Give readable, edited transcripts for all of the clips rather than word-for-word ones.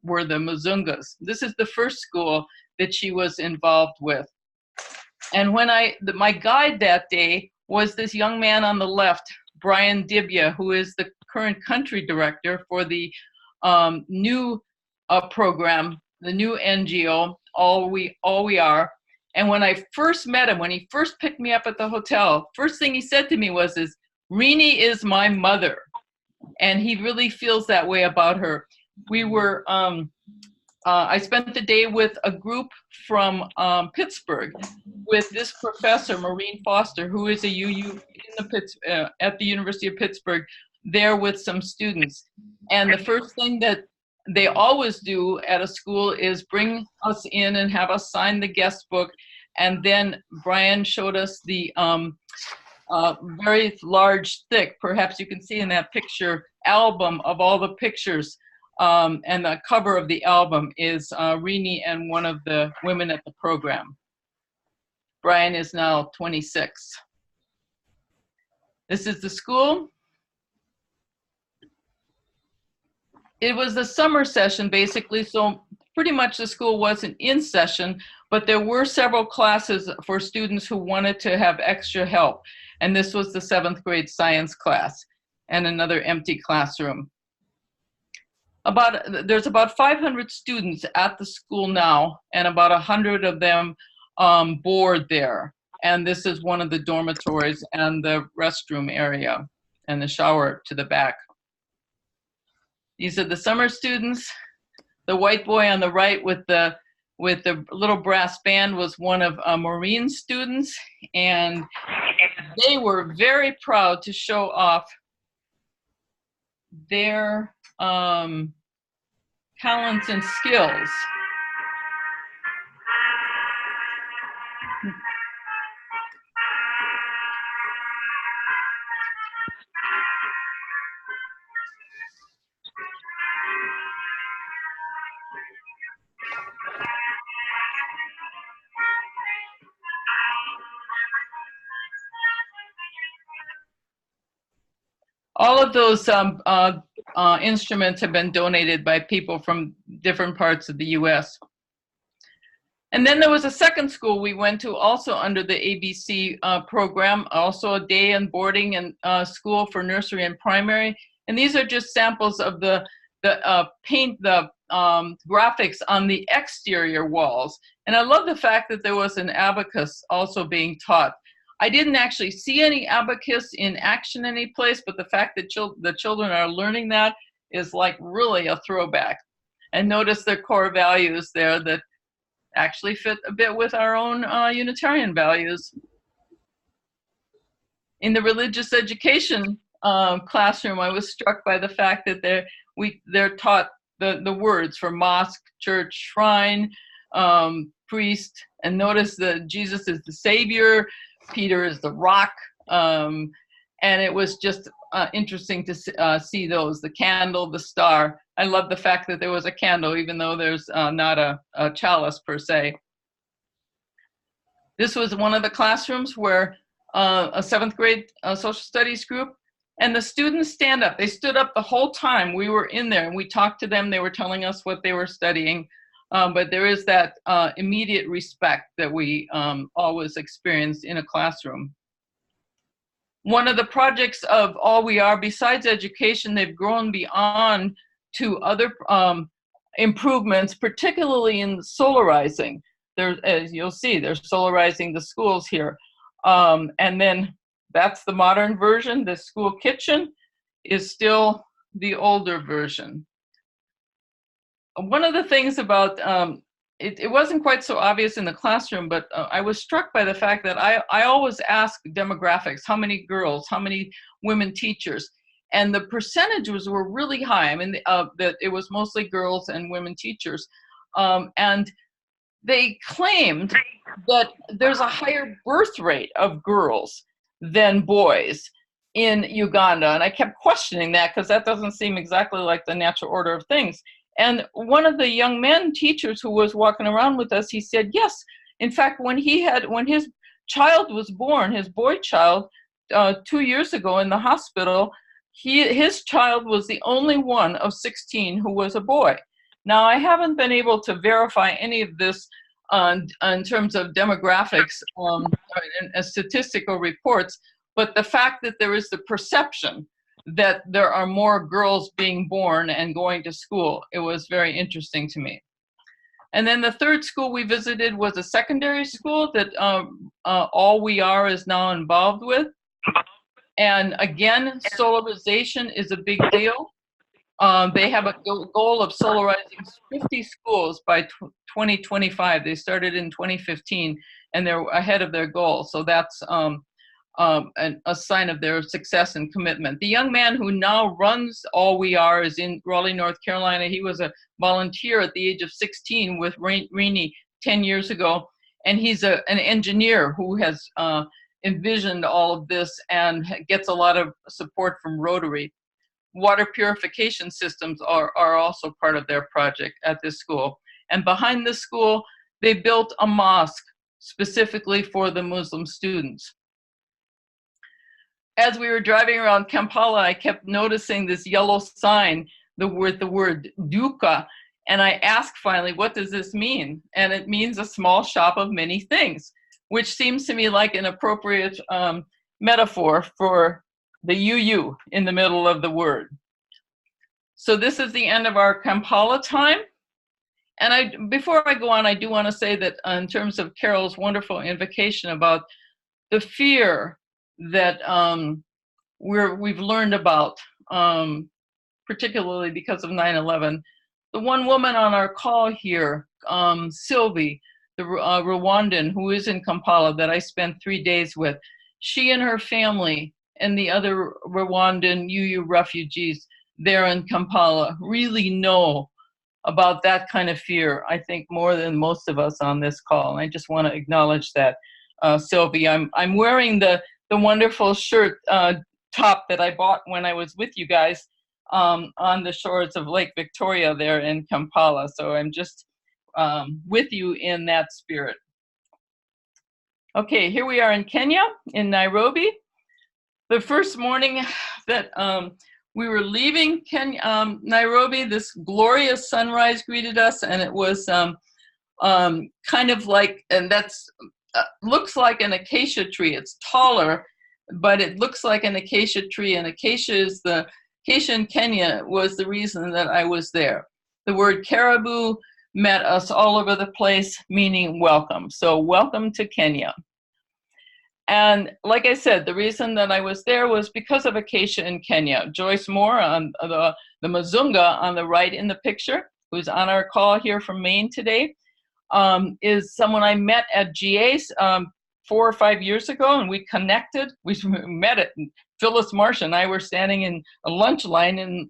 were the Muzungas. This is the first school that she was involved with. And when my guide that day was this young man on the left, Brian Dibya, who is the current country director for the new program, the new NGO, All We Are. And when I first met him, when he first picked me up at the hotel, first thing he said to me was, Rini is my mother. And he really feels that way about her. We were, I spent the day with a group from Pittsburgh with this professor, Maureen Foster, who is a UU at the University of Pittsburgh, there with some students. And the first thing that they always do at a school is bring us in and have us sign the guest book. And then Brian showed us the very large, thick, perhaps you can see in that picture, album of all the pictures. And the cover of the album is Rini and one of the women at the program. Brian is now 26. This is the school. It was the summer session, basically, so pretty much the school wasn't in session, but there were several classes for students who wanted to have extra help. And this was the 7th grade science class and another empty classroom. There's about 500 students at the school now, and about 100 of them board there. And this is one of the dormitories and the restroom area and the shower to the back. These are the summer students. The white boy on the right with the little brass band was one of Maureen's students, and they were very proud to show off their talents and skills. All of those instruments have been donated by people from different parts of the US. And then there was a second school we went to also under the ABC program, also a day and boarding and school for nursery and primary. And these are just samples of the graphics on the exterior walls. And I love the fact that there was an abacus also being taught. I didn't actually see any abacus in action any place, but the fact that the children are learning that is like really a throwback. And notice their core values there that actually fit a bit with our own Unitarian values. In the religious education classroom, I was struck by the fact that they're taught the words for mosque, church, shrine, priest, and notice that Jesus is the Savior, Peter is the rock, and it was just interesting to see those, the candle, the star. I love the fact that there was a candle, even though there's not a chalice per se. This was one of the classrooms where a 7th grade social studies group, and the students stand up. They stood up the whole time we were in there, and we talked to them. They were telling us what they were studying. But there is that immediate respect that we always experience in a classroom. One of the projects of All We Are, besides education, they've grown beyond to other improvements, particularly in solarizing. As you'll see, they're solarizing the schools here. And then that's the modern version. The school kitchen is still the older version. One of the things about, it wasn't quite so obvious in the classroom, but I was struck by the fact that I always ask demographics, how many girls, how many women teachers, and the percentages were really high. I mean, that it was mostly girls and women teachers. And they claimed that there's a higher birth rate of girls than boys in Uganda. And I kept questioning that because that doesn't seem exactly like the natural order of things. And one of the young men teachers who was walking around with us, he said, yes, in fact, when his child was born, his boy child, 2 years ago in the hospital, his child was the only one of 16 who was a boy. Now, I haven't been able to verify any of this in terms of demographics and statistical reports, but the fact that there is the perception that there are more girls being born and going to school, it was very interesting to me. And then the third school we visited was a secondary school that All We Are is now involved with. And again, solarization is a big deal. They have a goal of solarizing 50 schools by 2025. They started in 2015, and they're ahead of their goal. So that's a sign of their success and commitment. The young man who now runs All We Are is in Raleigh, North Carolina. He was a volunteer at the age of 16 with Rini 10 years ago, and he's an engineer who has envisioned all of this and gets a lot of support from Rotary. Water purification systems are also part of their project at this school. And behind the school, they built a mosque specifically for the Muslim students. As we were driving around Kampala, I kept noticing this yellow sign, the word duka, and I asked finally, what does this mean? And it means a small shop of many things, which seems to me like an appropriate metaphor for the UU in the middle of the word. So this is the end of our Kampala time. And before I go on, I do want to say that in terms of Carol's wonderful invocation about the fear that we've learned about, particularly because of 9/11, the one woman on our call here, Sylvie, the Rwandan who is in Kampala that I spent 3 days with, she and her family and the other Rwandan UU refugees there in Kampala really know about that kind of fear, I think, more than most of us on this call. And I just want to acknowledge that, Sylvie. I'm wearing the wonderful shirt top that I bought when I was with you guys on the shores of Lake Victoria there in Kampala. So I'm just with you in that spirit. Okay, here we are in Kenya, in Nairobi. The first morning that we were leaving Nairobi, this glorious sunrise greeted us, and it was kind of like, and that's looks like an acacia tree. It's taller, but it looks like an acacia tree, and acacia in Kenya was the reason that I was there. The word caribou met us all over the place, meaning welcome. So welcome to Kenya. And like I said, the reason that I was there was because of acacia in Kenya. Joyce Moore, on the Mazunga on the right in the picture, who's on our call here from Maine today, is someone I met at GA's 4 or 5 years ago, and we connected. We met at Phyllis Marsh and I were standing in a lunch line in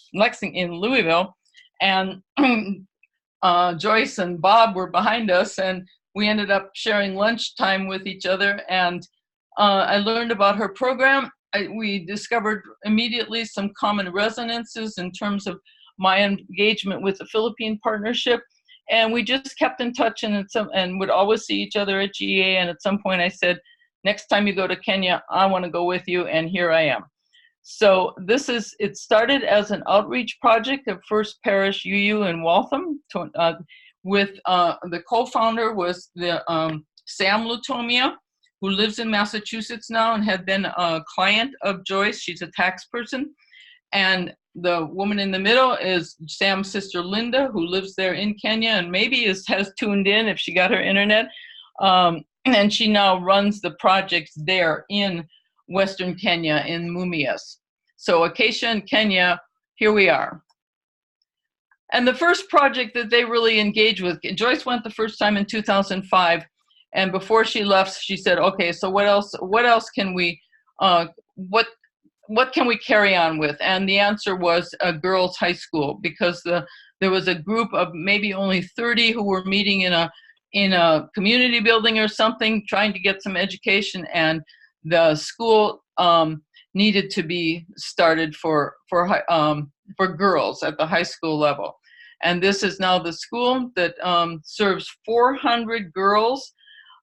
Louisville, and Joyce and Bob were behind us, and we ended up sharing lunchtime with each other, and I learned about her program. We discovered immediately some common resonances in terms of my engagement with the Philippine Partnership, and we just kept in touch and would always see each other at GA, and at some point I said, next time you go to Kenya, I want to go with you, and here I am. So it started as an outreach project of First Parish UU in Waltham, with the co-founder was the Sam Lutomia, who lives in Massachusetts now and had been a client of Joyce. She's a tax person. And the woman in the middle is Sam's sister Linda, who lives there in Kenya and maybe has tuned in if she got her internet. And she now runs the projects there in Western Kenya in Mumias. So Acacia in Kenya, here we are. And the first project that they really engaged with, Joyce went the first time in 2005, and before she left, she said, okay, so what else can we, what can we carry on with? And the answer was a girls' high school, because there was a group of maybe only 30 who were meeting in a community building or something, trying to get some education, and the school needed to be started for girls at the high school level. And this is now the school that serves 400 girls.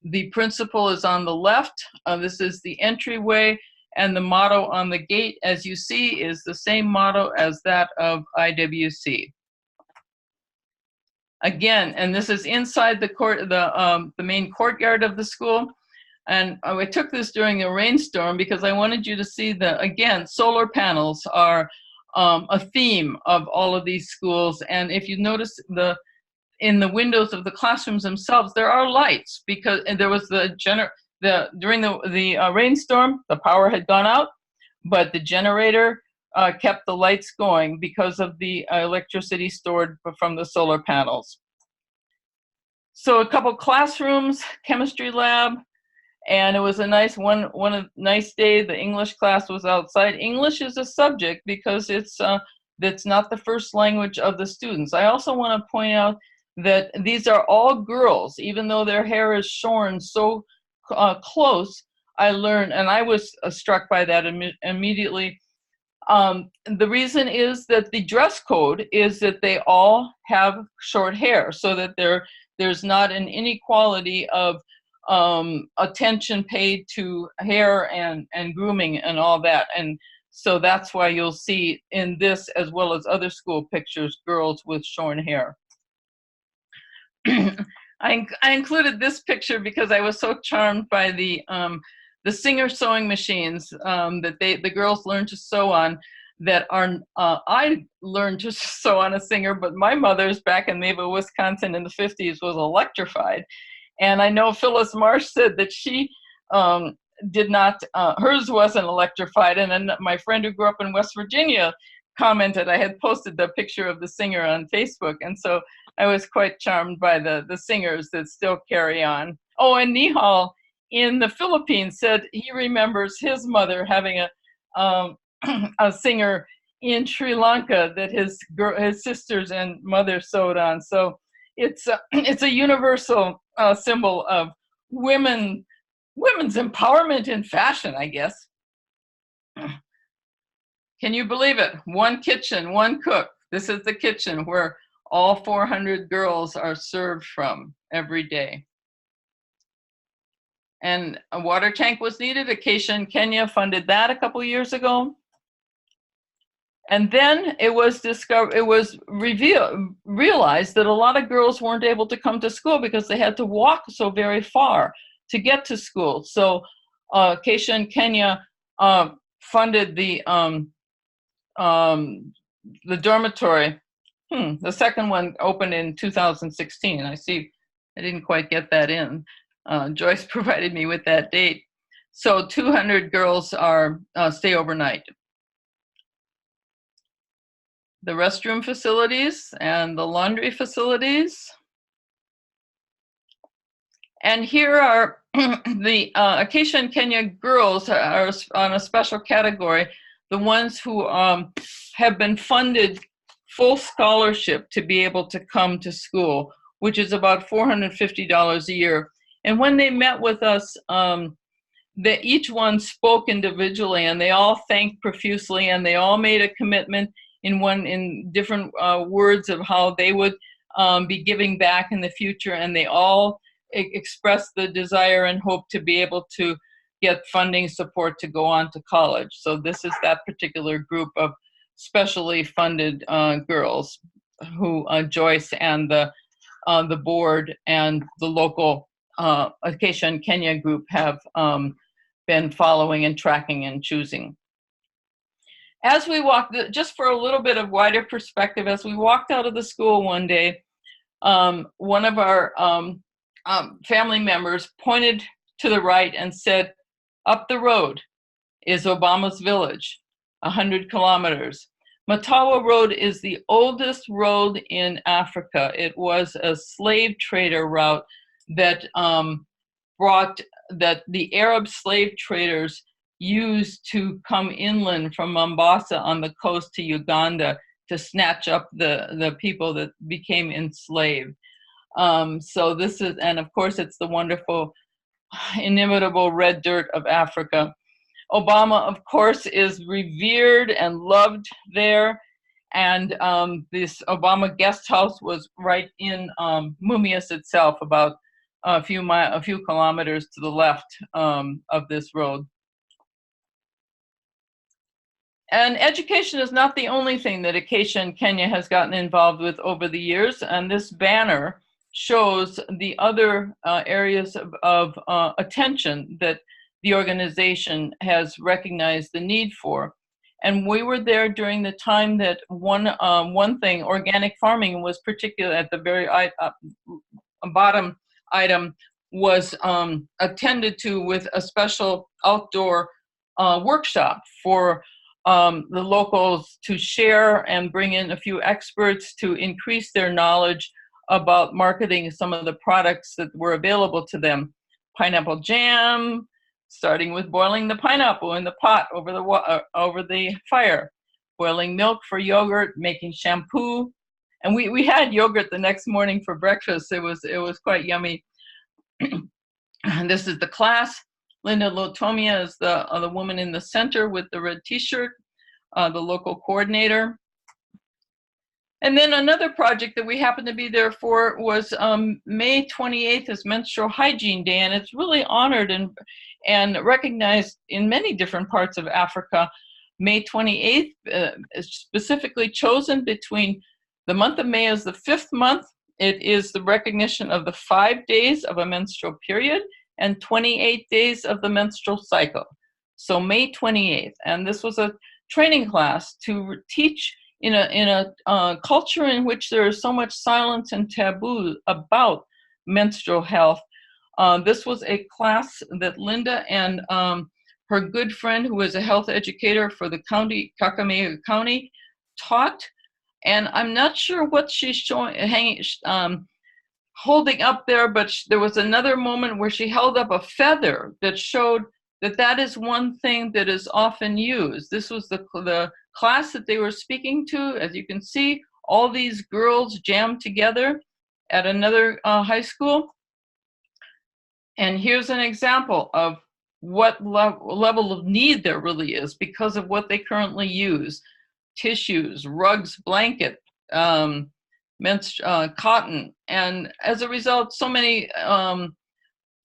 The principal is on the left. This is the entryway, and the motto on the gate, as you see, is the same motto as that of IWC. again, and this is inside the main courtyard of the school. And I took this during a rainstorm because I wanted you to see that, again, solar panels are a theme of all of these schools. And if you notice in the windows of the classrooms themselves, there are lights, because there was during the rainstorm, the power had gone out, but the generator kept the lights going because of the electricity stored from the solar panels. So a couple classrooms, chemistry lab, and it was a nice nice day. The English class was outside. English is a subject because that's not the first language of the students. I also want to point out that these are all girls, even though their hair is shorn so close. I learned, and I was struck by that immediately. The reason is that the dress code is that they all have short hair, so that there's not an inequality of attention paid to hair and grooming and all that. And so that's why you'll see in this, as well as other school pictures, girls with shorn hair. I included this picture because I was so charmed by the Singer sewing machines that the girls learned to sew on. That are I learned to sew on a Singer, but my mother's back in Mayville, Wisconsin in the 50s was electrified. And I know Phyllis Marsh said that she did not, hers wasn't electrified. And then my friend who grew up in West Virginia commented, I had posted the picture of the Singer on Facebook. And so I was quite charmed by the Singers that still carry on. Oh, and Nihal in the Philippines said he remembers his mother having a Singer in Sri Lanka that his sisters and mother sewed on. So it's a universal symbol of women's empowerment in fashion, I guess. Can you believe it? One kitchen, one cook. This is the kitchen where all 400 girls are served from every day. And a water tank was needed. Acacia in Kenya funded that a couple years ago. And then it was realized that a lot of girls weren't able to come to school because they had to walk so very far to get to school. So Acacia in Kenya funded the dormitory. The second one opened in 2016. I see I didn't quite get that in. Joyce provided me with that date. So 200 girls stay overnight. The restroom facilities and the laundry facilities. And here are the Acacia in Kenya girls are on a special category, the ones who have been funded full scholarship to be able to come to school, which is about $450 a year. And when they met with us, each one spoke individually, and they all thanked profusely, and they all made a commitment in different words of how they would be giving back in the future, and they all expressed the desire and hope to be able to get funding support to go on to college. So this is that particular group of specially funded girls who Joyce and the board and the local Acacia in Kenya group have been following and tracking and choosing. As we walked, just for a little bit of wider perspective, as we walked out of the school one day, one of our family members pointed to the right and said, "Up the road is Obama's village, 100 kilometers." Matawa Road is the oldest road in Africa. It was a slave trader route that that the Arab slave traders used to come inland from Mombasa on the coast to Uganda to snatch up the people that became enslaved. So this is, and of course it's the wonderful, inimitable red dirt of Africa. Obama, of course, is revered and loved there. And this Obama guest house was right in Mumias itself, about a few kilometers to the left of this road. And education is not the only thing that Acacia in Kenya has gotten involved with over the years. And this banner shows the other areas of attention that the organization has recognized the need for. And we were there during the time that one thing, organic farming, was particularly at the very bottom item, was attended to with a special outdoor workshop for the locals to share and bring in a few experts to increase their knowledge about marketing some of the products that were available to them. Pineapple jam, starting with boiling the pineapple in the pot over the fire, boiling milk for yogurt, making shampoo. And we had yogurt the next morning for breakfast. It was quite yummy. And this is the class. Linda Lotomia is the woman in the center with the red t-shirt, the local coordinator. And then another project that we happened to be there for was May 28th is Menstrual Hygiene Day, and it's really honored and recognized in many different parts of Africa. May 28th is specifically chosen between the month of May as the 5th month. It is the recognition of the 5 days of a menstrual period and 28 days of the menstrual cycle. So May 28th, and this was a training class to teach in a culture in which there is so much silence and taboo about menstrual health. This was a class that Linda and her good friend, who was a health educator for the county, Kakamega County, taught. And I'm not sure what she's showing, holding up there, but there was another moment where she held up a feather that showed that is one thing that is often used. This was the class that they were speaking to. As you can see, all these girls jammed together at another high school. And here's an example of what level of need there really is because of what they currently use. Tissues, rugs, blanket, cotton. And as a result, so many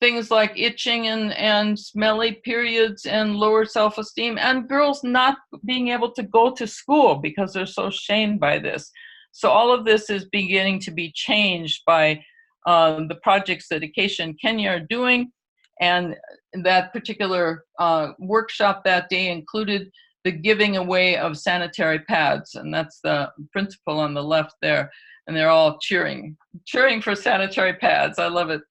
things like itching and smelly periods and lower self-esteem, and girls not being able to go to school because they're so shamed by this. So all of this is beginning to be changed by the projects that Acacia and Kenya are doing. And that particular workshop that day included the giving away of sanitary pads. And that's the principal on the left there. And they're all cheering for sanitary pads. I love it.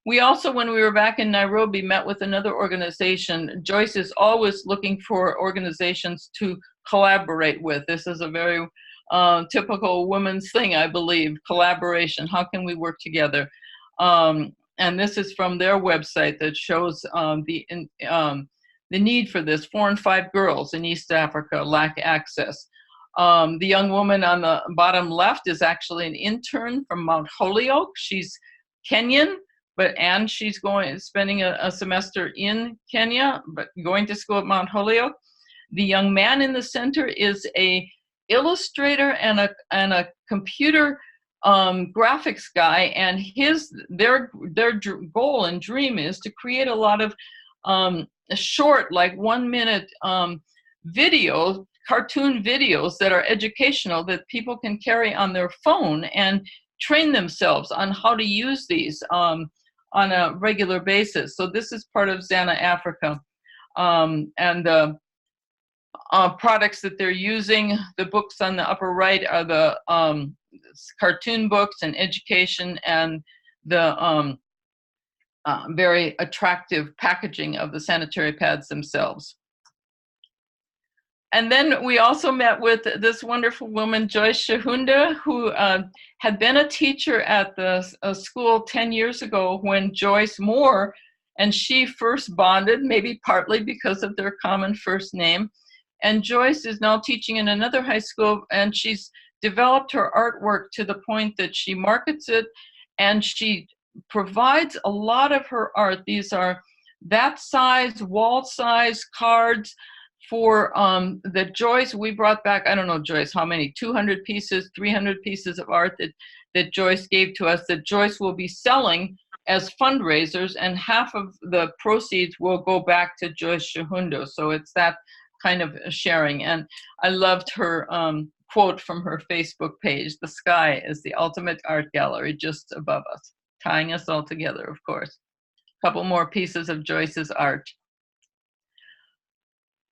We also, when we were back in Nairobi, met with another organization. Joyce is always looking for organizations to collaborate with. This is a very typical women's thing, I believe, collaboration. How can we work together? And this is from their website that shows the need for this. 4 in 5 girls in East Africa lack access. The young woman on the bottom left is actually an intern from Mount Holyoke. She's Kenyan, and she's spending a semester in Kenya, but going to school at Mount Holyoke. The young man in the center is a illustrator and a computer graphics guy, and their goal and dream is to create a lot of short, like 1 minute cartoon videos that are educational that people can carry on their phone and train themselves on how to use these on a regular basis. So this is part of Zana Africa. And the products that they're using, the books on the upper right are the cartoon books and education, and the very attractive packaging of the sanitary pads themselves. And then we also met with this wonderful woman, Joyce Shahunda, who had been a teacher at the school 10 years ago when Joyce Moore and she first bonded, maybe partly because of their common first name. And Joyce is now teaching in another high school, and she's developed her artwork to the point that she markets it, and she provides a lot of her art. These are that size, wall size cards for that Joyce, we brought back, I don't know, Joyce, how many, 200 pieces, 300 pieces of art that Joyce gave to us, that Joyce will be selling as fundraisers, and half of the proceeds will go back to Joyce Shahundo. So it's that kind of sharing. And I loved her quote from her Facebook page: "The sky is the ultimate art gallery just above us, tying us all together," of course. A couple more pieces of Joyce's art.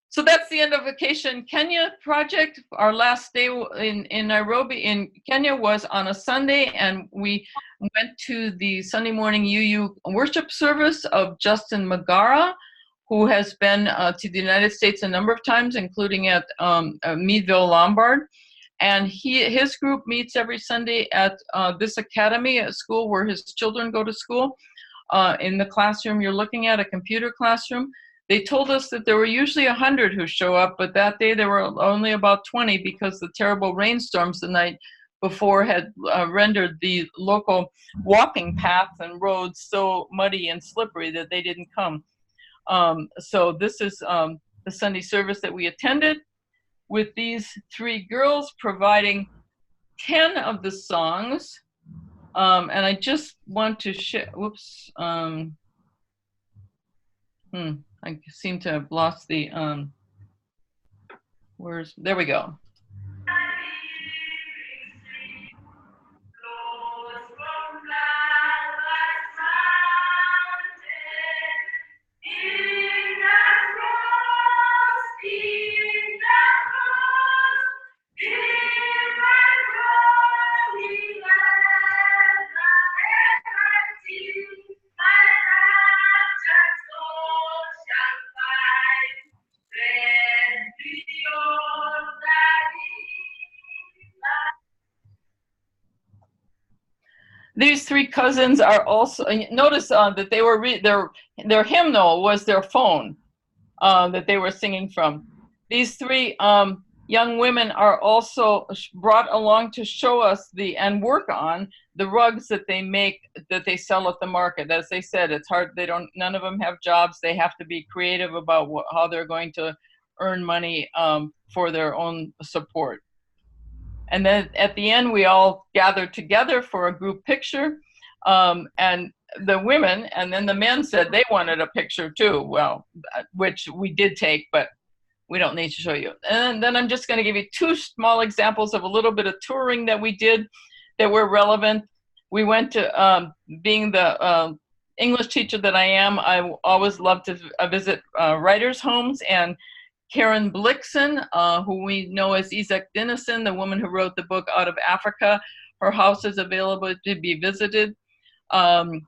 So that's the end of Vacation Kenya project. Our last day in Nairobi in Kenya was on a Sunday, and we went to the Sunday morning UU worship service of Justin Magara, who has been to the United States a number of times, including at Meadville Lombard. And his group meets every Sunday at this academy, a school where his children go to school. In the classroom you're looking at, a computer classroom. They told us that there were usually 100 who show up, but that day there were only about 20 because the terrible rainstorms the night before had rendered the local walking paths and roads so muddy and slippery that they didn't come. So this is the Sunday service that we attended, with these three girls providing 10 of the songs. And I just want to share, whoops. I seem to have lost the, there we go. These three cousins are also, notice that they were, their hymnal was their phone that they were singing from. These three young women are also brought along to show us and work on the rugs that they make, that they sell at the market. As they said, it's hard, none of them have jobs. They have to be creative about how they're going to earn money for their own support. And then at the end, we all gathered together for a group picture. And the women, and then the men said they wanted a picture too. Well, which we did take, but we don't need to show you. And then I'm just going to give you two small examples of a little bit of touring that we did that were relevant. We went to, being the English teacher that I am, I always love to visit writers' homes, and Karen Blixen, who we know as Isaac Dinesen, the woman who wrote the book Out of Africa, her house is available to be visited. And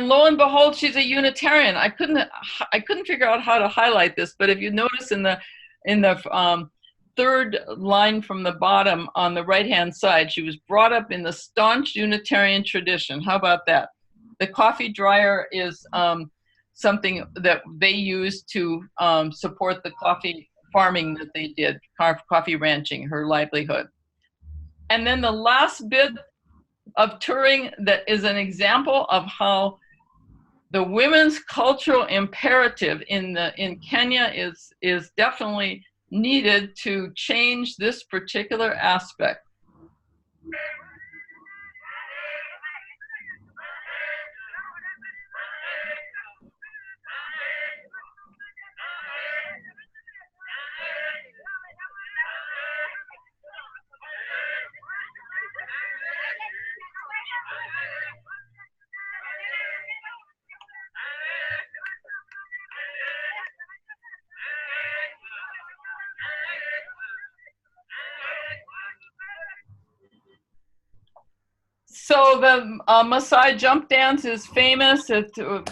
lo and behold, she's a Unitarian. I couldn't figure out how to highlight this, but if you notice in the third line from the bottom on the right-hand side, she was brought up in the staunch Unitarian tradition. How about that? The coffee dryer is something that they used to support the coffee farming that they did, coffee ranching, her livelihood. And then the last bit of touring that is an example of how the women's cultural imperative in Kenya is definitely needed to change this particular aspect. So the Maasai jump dance is famous.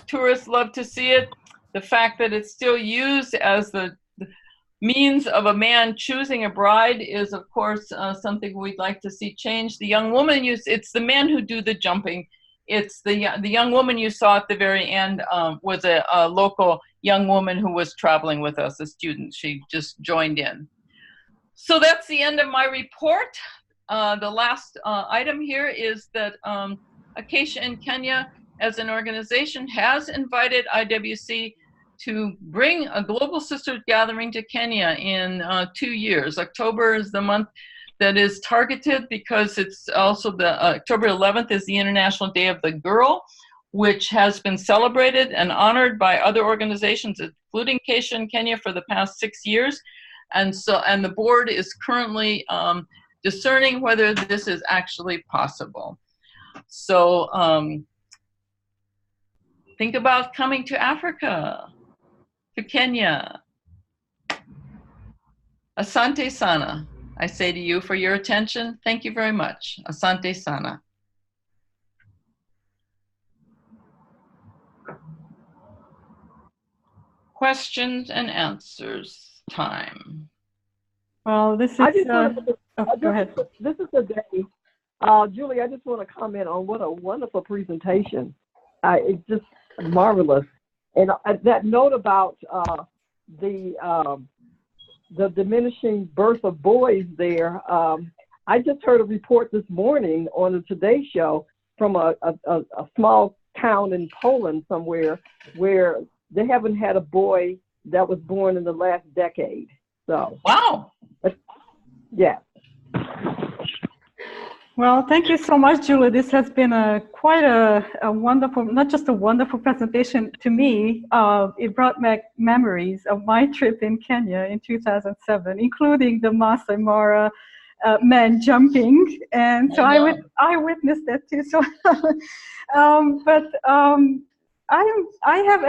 Tourists love to see it. The fact that it's still used as the means of a man choosing a bride is, of course, something we'd like to see change. The young woman, it's the men who do the jumping. It's the young woman you saw at the very end was a local young woman who was traveling with us, a student. She just joined in. So that's the end of my report. The last item here is that Acacia in Kenya, as an organization, has invited IWC to bring a Global Sisters Gathering to Kenya in 2 years. October is the month that is targeted because it's also the October 11th is the International Day of the Girl, which has been celebrated and honored by other organizations, including Acacia in Kenya, for the past 6 years. And the board is currently discerning whether this is actually possible. So think about coming to Africa, to Kenya. Asante sana, I say to you for your attention. Thank you very much. Asante sana. Questions and answers time. Well, this is, go ahead. This is the day. Julie, I just want to comment on what a wonderful presentation. It's just marvelous. And that note about the diminishing birth of boys there, I just heard a report this morning on the Today Show from a small town in Poland somewhere where they haven't had a boy that was born in the last decade. So, wow. Yeah. Well, thank you so much, Julie. This has been quite a wonderful, not just a wonderful presentation to me. It brought back memories of my trip in Kenya in 2007, including the Masai Mara men jumping, and so I witnessed that too. So, I have